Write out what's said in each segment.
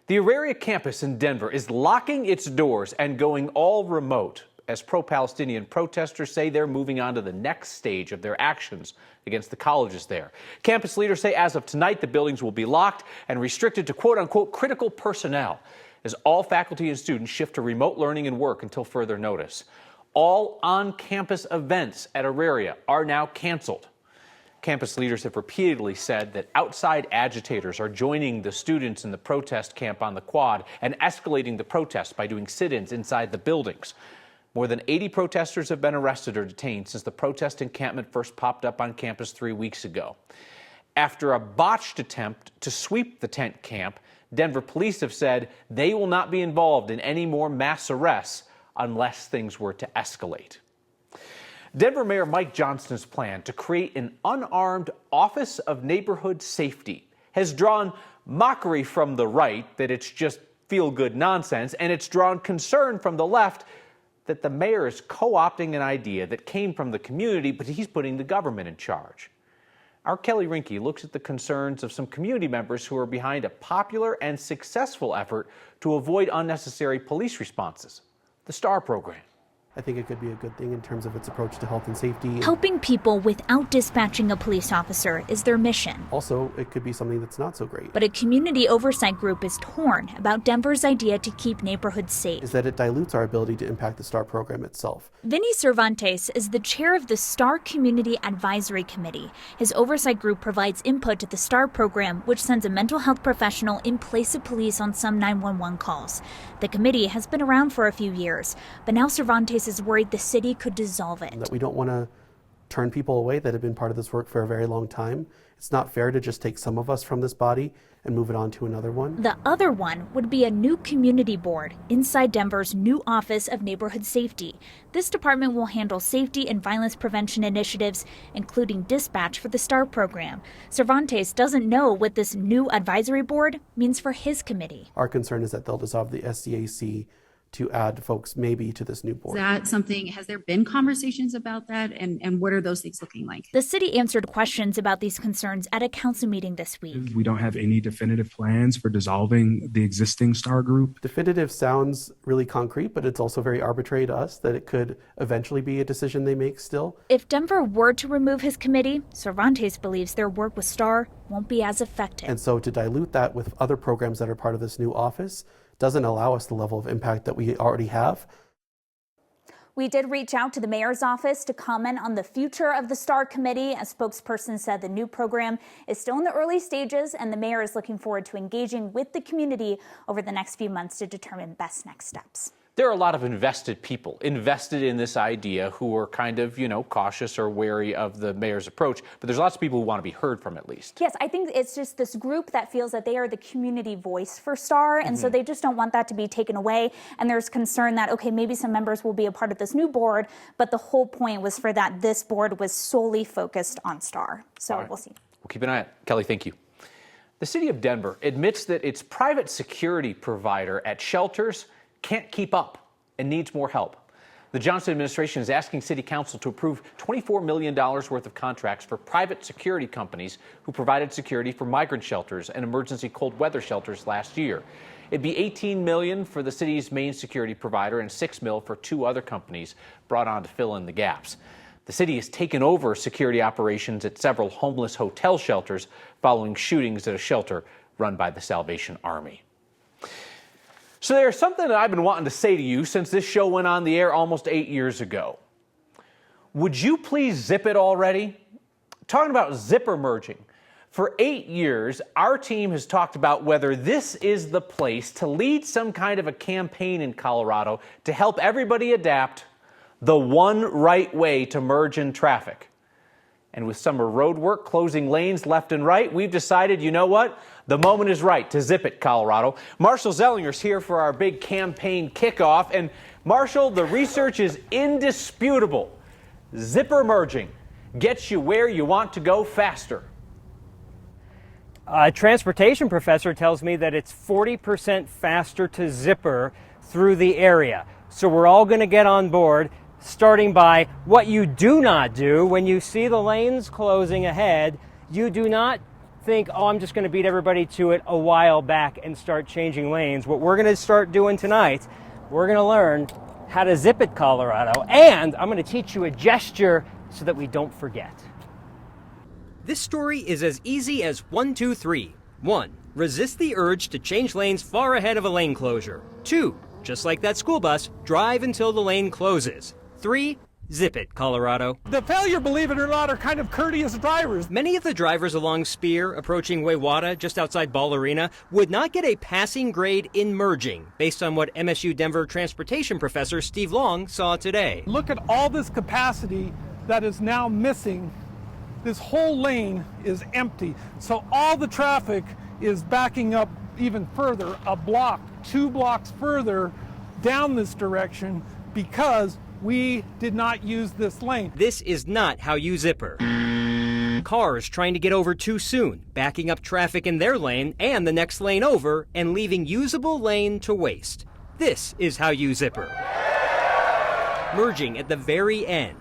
The Auraria campus in Denver is locking its doors and going all remote as pro-Palestinian protesters say they're moving on to the next stage of their actions against the colleges there. Campus leaders say as of tonight, the buildings will be locked and restricted to quote-unquote critical personnel as all faculty and students shift to remote learning and work until further notice. All on-campus events at Auraria are now canceled. Campus leaders have repeatedly said that outside agitators are joining the students in the protest camp on the quad and escalating the protests by doing sit-ins inside the buildings. More than 80 protesters have been arrested or detained since the protest encampment first popped up on campus 3 weeks ago. After a botched attempt to sweep the tent camp, Denver police have said they will not be involved in any more mass arrests unless things were to escalate. Denver Mayor Mike Johnston's plan to create an unarmed Office of Neighborhood Safety has drawn mockery from the right that it's just feel-good nonsense, and it's drawn concern from the left that the mayor is co-opting an idea that came from the community, but he's putting the government in charge. Our Kelly Rinke looks at the concerns of some community members who are behind a popular and successful effort to avoid unnecessary police responses, the STAR program. I think it could be a good thing in terms of its approach to health and safety. Helping people without dispatching a police officer is their mission. Also, it could be something that's not so great. But a community oversight group is torn about Denver's idea to keep neighborhoods safe. Is that it dilutes our ability to impact the STAR program itself. Vinny Cervantes is the chair of the STAR Community Advisory Committee. His oversight group provides input to the STAR program, which sends a mental health professional in place of police on some 911 calls. The committee has been around for a few years, but now Cervantes is worried the city could dissolve it. That we don't want to turn people away that have been part of this work for a very long time. It's not fair to just take some of us from this body and move it on to another one. The other one would be a new community board inside Denver's new Office of Neighborhood Safety. This department will handle safety and violence prevention initiatives, including dispatch for the STAR program. Cervantes doesn't know what this new advisory board means for his committee. Our concern is that they'll dissolve the SDAC to add folks maybe to this new board. Is that something, has there been conversations about that? And what are those things looking like? The city answered questions about these concerns at a council meeting this week. We don't have any definitive plans for dissolving the existing STAR group. Definitive sounds really concrete, but it's also very arbitrary to us that it could eventually be a decision they make still. If Denver were to remove his committee, Cervantes believes their work with STAR won't be as effective. And so to dilute that with other programs that are part of this new office doesn't allow us the level of impact that we already have. We did reach out to the mayor's office to comment on the future of the STAR committee. A spokesperson said the new program is still in the early stages and the mayor is looking forward to engaging with the community over the next few months to determine best next steps. There are a lot of invested people invested in this idea who are kind of, cautious or wary of the mayor's approach. But there's lots of people who want to be heard from at least. Yes, I think it's just this group that feels that they are the community voice for STAR. And so they just don't want that to be taken away. And there's concern that, okay, maybe some members will be a part of this new board. But the whole point was for that this board was solely focused on STAR. So We'll see. We'll keep an eye on it. Kelly, thank you. The city of Denver admits that its private security provider at shelters can't keep up and needs more help. The Johnson administration is asking City Council to approve $24 million worth of contracts for private security companies who provided security for migrant shelters and emergency cold weather shelters last year. It'd be $18 million for the city's main security provider and $6 million for two other companies brought on to fill in the gaps. The city has taken over security operations at several homeless hotel shelters following shootings at a shelter run by the Salvation Army. So there's something that I've been wanting to say to you since this show went on the air almost 8 years ago. Would you please zip it already? Talking about zipper merging. For 8 years, our team has talked about whether this is the place to lead some kind of a campaign in Colorado to help everybody adapt the one right way to merge in traffic. And with summer road work closing lanes left and right, we've decided, you know what? The moment is right to zip it, Colorado. Marshall Zellinger's here for our big campaign kickoff. And Marshall, the research is indisputable. Zipper merging gets you where you want to go faster. A transportation professor tells me that it's 40% faster to zipper through the area. So we're all going to get on board, starting by what you do not do when you see the lanes closing ahead. You do not think, oh, I'm just going to beat everybody to it a while back and start changing lanes. What we're going to start doing tonight, we're going to learn how to zip it, Colorado, and I'm going to teach you a gesture so that we don't forget. This story is as easy as 1, 2, 3. 1. Resist the urge to change lanes far ahead of a lane closure. 2. Just like that school bus, drive until the lane closes. 3. Zip it, Colorado. The failure, believe it or not, are kind of courteous drivers. Many of the drivers along Spear, approaching Wayzata, just outside Ball Arena, would not get a passing grade in merging, based on what MSU Denver transportation professor Steve Long saw today. Look at all this capacity that is now missing. This whole lane is empty. So all the traffic is backing up even further, a block, 2 blocks further down this direction because we did not use this lane. This is not how you zipper. Cars trying to get over too soon, backing up traffic in their lane and the next lane over, and leaving usable lane to waste. This is how you zipper. Merging at the very end.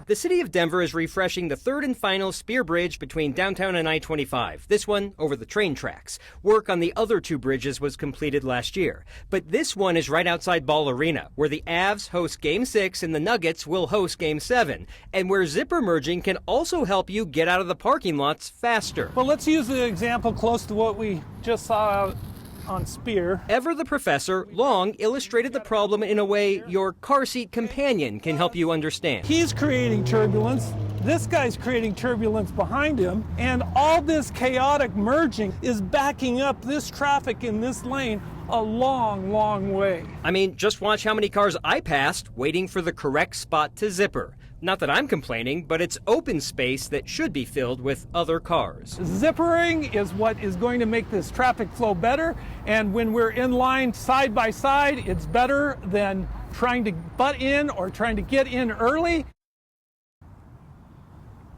The city of Denver is refreshing the third and final Spear Bridge between downtown and I-25, this one over the train tracks. Work on the other 2 bridges was completed last year. But this one is right outside Ball Arena, where the Avs host Game 6 and the Nuggets will host Game 7, and where zipper merging can also help you get out of the parking lots faster. Well, let's use an example close to what we just saw out on Spear. Ever the professor, Long illustrated the problem in a way your car seat companion can help you understand. He's creating turbulence. This guy's creating turbulence behind him. And all this chaotic merging is backing up this traffic in this lane a long, long way. I mean, just watch how many cars I passed waiting for the correct spot to zipper. Not that I'm complaining, but it's open space that should be filled with other cars. Zippering is what is going to make this traffic flow better, and when we're in line side by side, it's better than trying to butt in or trying to get in early.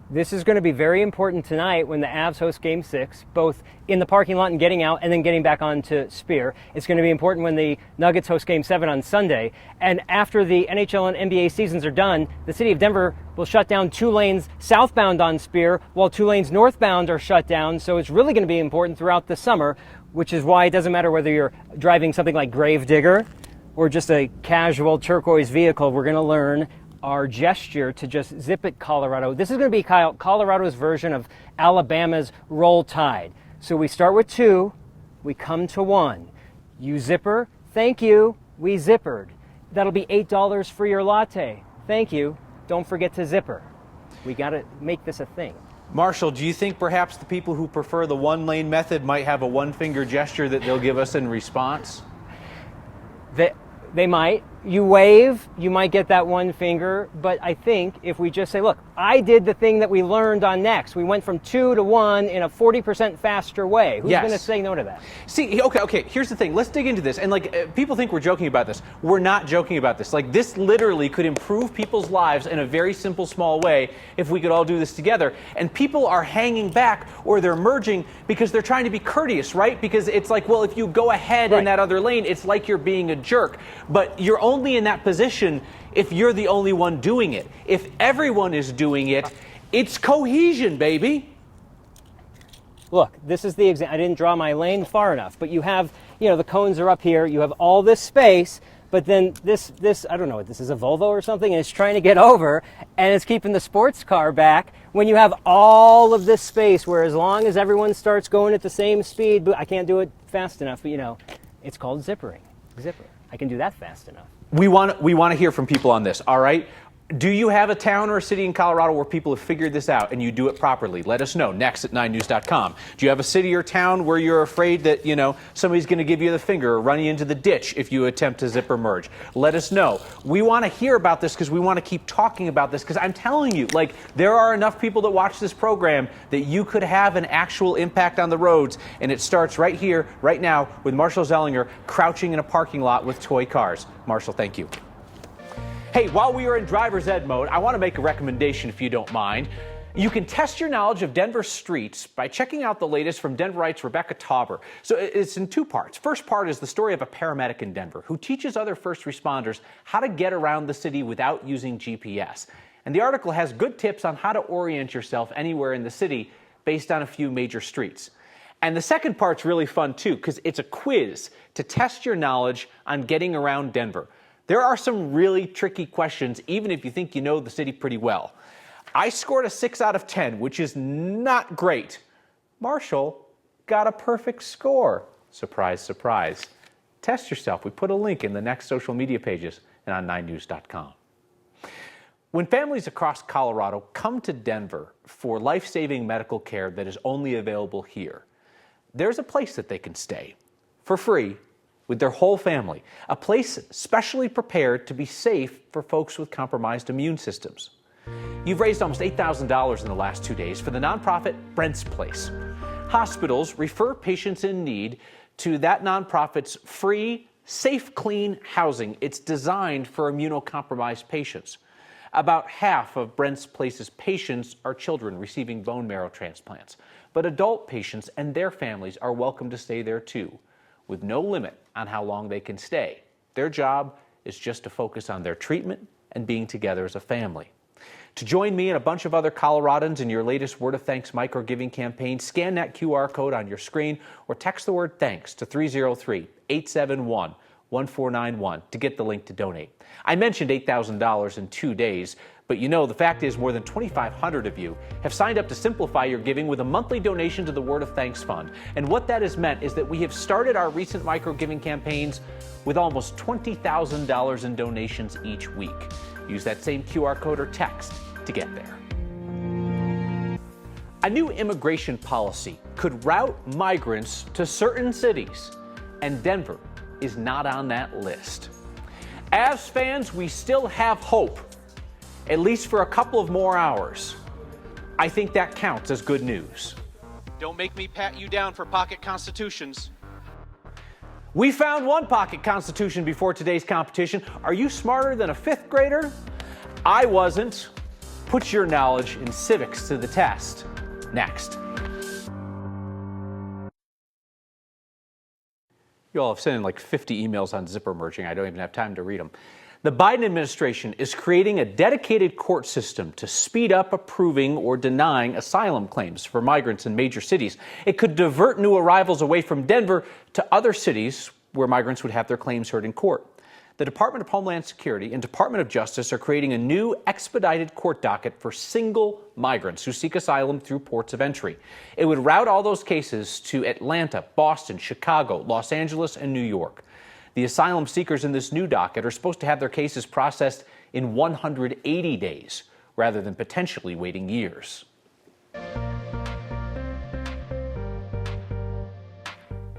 This is going to be very important tonight when the Avs host Game 6, both in the parking lot and getting out and then getting back onto Spear. It's going to be important when the Nuggets host Game 7 on Sunday. And after the NHL and NBA seasons are done, the city of Denver will shut down 2 lanes southbound on Spear while 2 lanes northbound are shut down. So it's really going to be important throughout the summer, which is why it doesn't matter whether you're driving something like Gravedigger or just a casual turquoise vehicle. We're going to learn our gesture to just zip it, Colorado. This is going to be Colorado's version of Alabama's Roll Tide. So we start with 2, we come to 1. You zipper, thank you, we zippered. That'll be $8 for your latte. Thank you, don't forget to zipper. We got to make this a thing. Marshall, do you think perhaps the people who prefer the 1-lane method might have a 1-finger gesture that they'll give us in response? They might. You wave, you might get that 1 finger, but I think if we just say, look, I did the thing that we learned on Next. We went from 2 to 1 in a 40% faster way. Who's going to say no to that? See, okay, here's the thing. Let's dig into this. And people think we're joking about this. We're not joking about this. This literally could improve people's lives in a very simple, small way if we could all do this together. And people are hanging back or they're merging because they're trying to be courteous, right? Because it's like, well, if you go ahead in that other lane, it's like you're being a jerk. But you're only in that position if you're the only one doing it. If everyone is doing it, it's cohesion, baby. Look, this is the example. I didn't draw my lane far enough, but you have, the cones are up here. You have all this space, but then this, I don't know what this is, a Volvo or something, and it's trying to get over, and it's keeping the sports car back when you have all of this space where as long as everyone starts going at the same speed, but I can't do it fast enough, but it's called zippering. Zipper. I can do that fast enough. We want to hear from people on this, all right? Do you have a town or a city in Colorado where people have figured this out and you do it properly? Let us know, next@9news.com. Do you have a city or town where you're afraid that, somebody's going to give you the finger or run you into the ditch if you attempt to zipper merge? Let us know. We want to hear about this because we want to keep talking about this because I'm telling you, there are enough people that watch this program that you could have an actual impact on the roads, and it starts right here, right now, with Marshall Zellinger crouching in a parking lot with toy cars. Marshall, thank you. Hey, while we are in driver's ed mode, I want to make a recommendation if you don't mind. You can test your knowledge of Denver's streets by checking out the latest from Denverite's Rebecca Tauber. So it's in 2 parts. First part is the story of a paramedic in Denver who teaches other first responders how to get around the city without using GPS. And the article has good tips on how to orient yourself anywhere in the city based on a few major streets. And the second part's really fun too, because it's a quiz to test your knowledge on getting around Denver. There are some really tricky questions, even if you think you know the city pretty well. I scored a 6 out of 10, which is not great. Marshall got a perfect score. Surprise, surprise. Test yourself. We put a link in the next social media pages and on 9news.com. When families across Colorado come to Denver for life-saving medical care that is only available here, there's a place that they can stay for free with their whole family, a place specially prepared to be safe for folks with compromised immune systems. You've raised almost $8,000 in the last 2 days for the nonprofit Brent's Place. Hospitals refer patients in need to that nonprofit's free, safe, clean housing. It's designed for immunocompromised patients. About half of Brent's Place's patients are children receiving bone marrow transplants, but adult patients and their families are welcome to stay there too, with no limit on how long they can stay. Their job is just to focus on their treatment and being together as a family. To join me and a bunch of other Coloradans in your latest Word of Thanks micro-giving campaign, scan that QR code on your screen or text the word THANKS to 303-871-1491 to get the link to donate. I mentioned $8,000 in 2 days, but you know, the fact is more than 2,500 of you have signed up to simplify your giving with a monthly donation to the Word of Thanks Fund. And what that has meant is that we have started our recent micro-giving campaigns with almost $20,000 in donations each week. Use that same QR code or text to get there. A new immigration policy could route migrants to certain cities, and Denver is not on that list. Avs fans, we still have hope, at least for a couple of more hours. I think that counts as good news. Don't make me pat you down for pocket constitutions. We found one pocket constitution before today's competition. Are you smarter than a 5th grader? I wasn't. Put your knowledge in civics to the test. Next. You all have sent in like 50 emails on zipper merging. I don't even have time to read them. The Biden administration is creating a dedicated court system to speed up approving or denying asylum claims for migrants in major cities. It could divert new arrivals away from Denver to other cities where migrants would have their claims heard in court. The Department of Homeland Security and Department of Justice are creating a new expedited court docket for single migrants who seek asylum through ports of entry. It would route all those cases to Atlanta, Boston, Chicago, Los Angeles, and New York. The asylum seekers in this new docket are supposed to have their cases processed in 180 days, rather than potentially waiting years.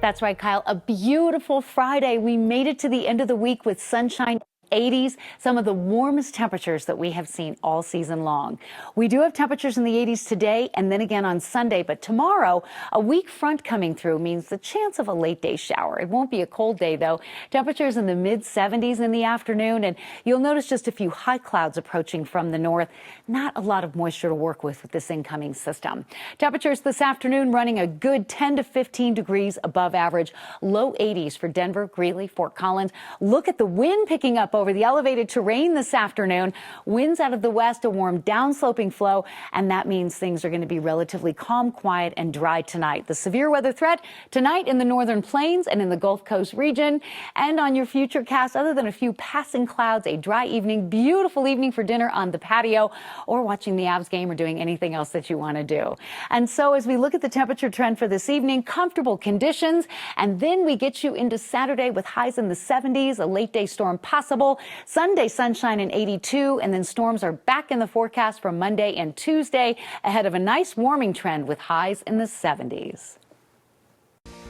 That's right, Kyle. A beautiful Friday. We made it to the end of the week with sunshine. 80s, some of the warmest temperatures that we have seen all season long. We do have temperatures in the 80s today and then again on Sunday, but tomorrow, a weak front coming through means the chance of a late day shower. It won't be a cold day though. Temperatures in the mid 70s in the afternoon, and you'll notice just a few high clouds approaching from the north. Not a lot of moisture to work with this incoming system. Temperatures this afternoon running a good 10 to 15 degrees above average. Low 80s for Denver, Greeley, Fort Collins. Look at the wind picking up over the elevated terrain this afternoon. Winds out of the west, a warm downsloping flow, and that means things are going to be relatively calm, quiet, and dry tonight. The severe weather threat tonight in the northern plains and in the Gulf Coast region. And on your future cast, other than a few passing clouds, a dry evening, beautiful evening for dinner on the patio or watching the Avs game or doing anything else that you want to do. And so as we look at the temperature trend for this evening, comfortable conditions, and then we get you into Saturday with highs in the 70s, a late day storm possible. Sunday, sunshine in 82, and then storms are back in the forecast for Monday and Tuesday, ahead of a nice warming trend with highs in the 70s.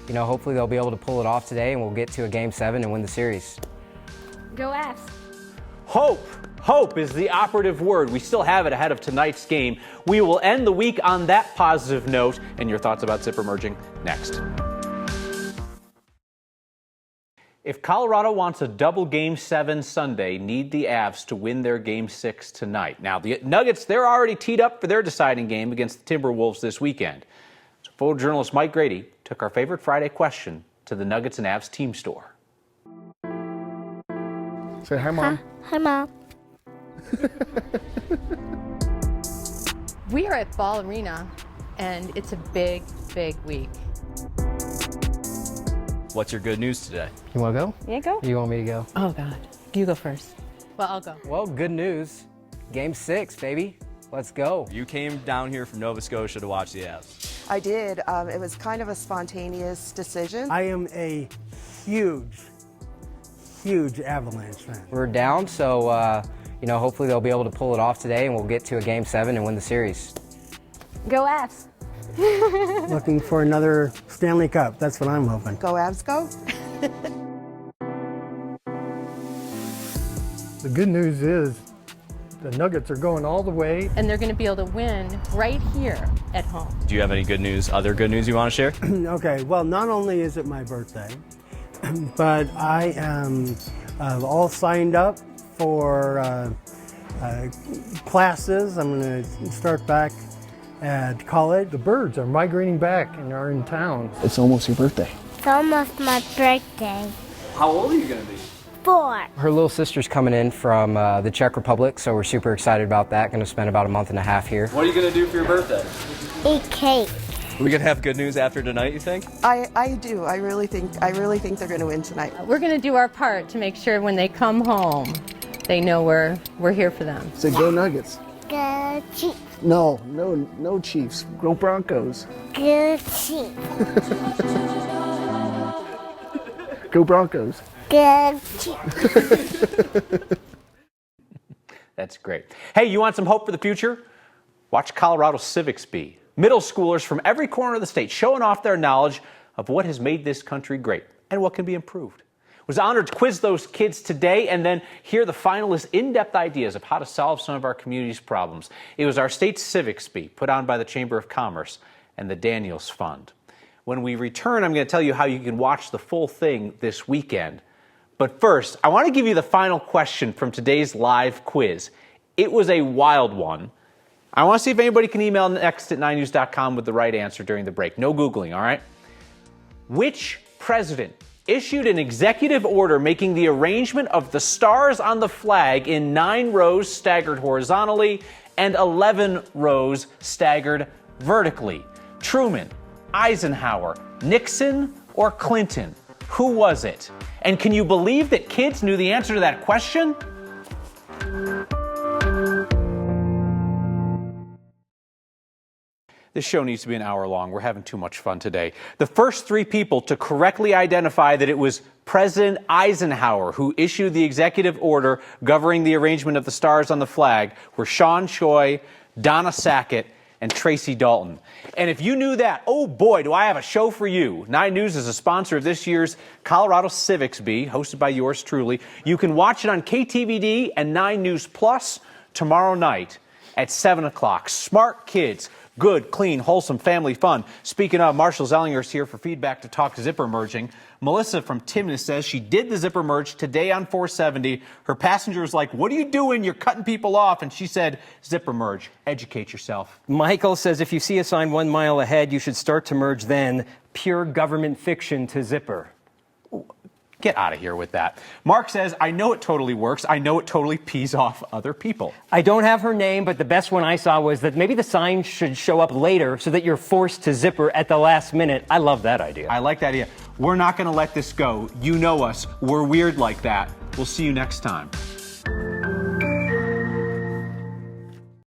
You know, hopefully they'll be able to pull it off today and we'll get to a Game 7 and win the series. Go Avs. Hope. Hope is the operative word. We still have it ahead of tonight's game. We will end the week on that positive note. And your thoughts about zipper merging next. If Colorado wants a double Game 7 Sunday, need the Avs to win their Game 6 tonight. Now, the Nuggets, they're already teed up for their deciding game against the Timberwolves this weekend. So photojournalist Mike Grady took our favorite Friday question to the Nuggets and Avs team store. Say hi, Mom. Hi, Mom. We are at Ball Arena. and it's a big, big week. What's your good news today? You want to go? Yeah, go. You want me to go? Oh, God. You go first. Well, I'll go. Well, good news. Game 6, baby. Let's go. You came down here from Nova Scotia to watch the Avs. I did. It was kind of a spontaneous decision. I am a huge Avalanche fan. We're down, so, hopefully they'll be able to pull it off today and we'll get to a Game 7 and win the series. Go Avs. Looking for another Stanley Cup. That's what I'm hoping. Go Avs, go. The good news is the Nuggets are going all the way. And they're going to be able to win right here at home. Do you have any good news, other good news you want to share? Okay, well, not only is it my birthday, but I am all signed up for classes. I'm going to start back at college. The birds are migrating back and are in town. It's almost your birthday. It's almost my birthday. How old are you going to be? 4. Her little sister's coming in from the Czech Republic, so we're super excited about that. Going to spend about a month and a half here. What are you going to do for your birthday? Eat cake. Are we going to have good news after tonight, you think? I do. I really think they're going to win tonight. We're going to do our part to make sure when they come home, they know we're here for them. Say go Nuggets. Go Chiefs. No Chiefs. Go Broncos. Go Chiefs. Go Broncos. Go Chiefs. That's great. Hey, you want some hope for the future? Watch Colorado Civics be. Middle schoolers from every corner of the state showing off their knowledge of what has made this country great and what can be improved. Was honored to quiz those kids today and then hear the finalists' in-depth ideas of how to solve some of our community's problems. It was our state's Civics Bee, put on by the Chamber of Commerce and the Daniels Fund. When we return, I'm going to tell you how you can watch the full thing this weekend. But first, I want to give you the final question from today's live quiz. It was a wild one. I want to see if anybody can email next@9news.com with the right answer during the break. No Googling, all right? Which president issued an executive order making the arrangement of the stars on the flag in 9 rows staggered horizontally and 11 rows staggered vertically? Truman, Eisenhower, Nixon, or Clinton? Who was it? And can you believe that kids knew the answer to that question? This show needs to be an hour long. We're having too much fun today. The first 3 people to correctly identify that it was President Eisenhower who issued the executive order governing the arrangement of the stars on the flag were Sean Choi, Donna Sackett, and Tracy Dalton. And if you knew that, oh boy, do I have a show for you. 9 News is a sponsor of this year's Colorado Civics Bee, hosted by yours truly. You can watch it on KTVD and 9 News Plus tomorrow night at 7 o'clock. Smart kids. Good, clean, wholesome family fun. Speaking of, Marshall Zellinger's here for feedback to talk zipper merging. Melissa from Timnah says she did the zipper merge today on 470. Her passenger was like, what are you doing? You're cutting people off. And she said, zipper merge. Educate yourself. Michael says if you see a sign 1 mile ahead, you should start to merge then. Pure government fiction to zipper. Get out of here with that. Mark says, I know it totally works. I know it totally pees off other people. I don't have her name, but the best one I saw was that maybe the sign should show up later so that you're forced to zipper at the last minute. I love that idea. I like that idea. We're not going to let this go. You know us. We're weird like that. We'll see you next time.